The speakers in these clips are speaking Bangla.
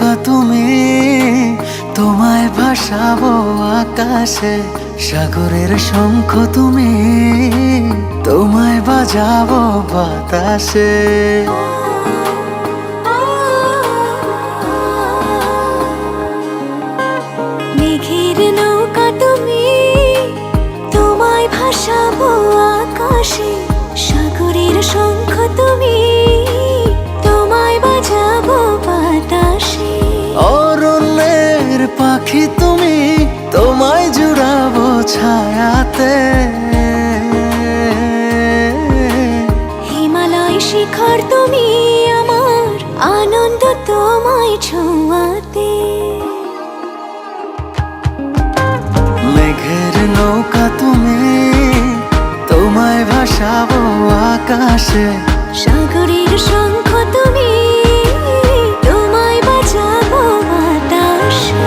নৌকা তুমি, তোমায় ভাসাবো আকাশে। সাগরের শঙ্খ তুমি, তোমায় বাজাবো বাতাসে। মেঘের নৌকা তুমি, তোমায় ভাসাবো আকাশে। সাগরের শঙ্খ তুমি, তোমায় বাজাবো বাতাসে। অরণ্যের পাখি তুমি, তোমায় জুড়াবো ছায়াতে। হিমালয় শিখর তুমি, আমার আনন্দ তোমায় ছোঁয়াতে। মেঘের নৌকা তুমি, তোমায় ভাসাবো আকাশে। সাগরের শঙ্খ তুমি, তোমায় বাজাবো বাতাসে।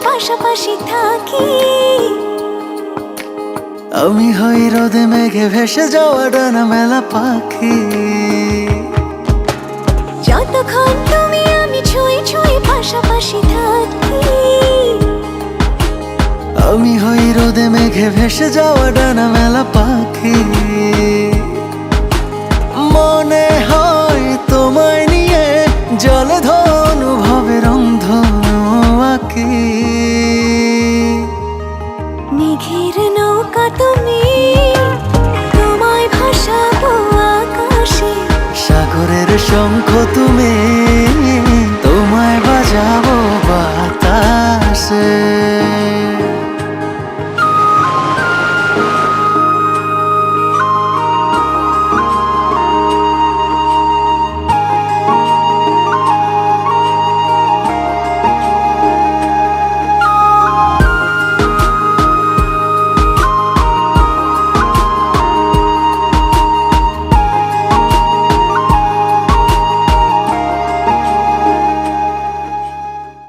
পাশাপাশি থাকি, আমি হই রোদে মেঘে ভেসে যাওয়া ডানা মেলা পাখি। যতক্ষণ তুমি আমি ছুঁয়ে ছুঁয়ে পাশাপাশি থাকি। আমি হই রোদে মেঘে ভেসে যাওয়া ডানা মেলা পাখি। মনে হয় তোমায় নিয়ে জলে ধনুভাবে রংধনু আঁকি। মেঘের নৌকা তুমি, তোমায় ভাসাবো আকাশে। সাগরের শঙ্খ তুমি,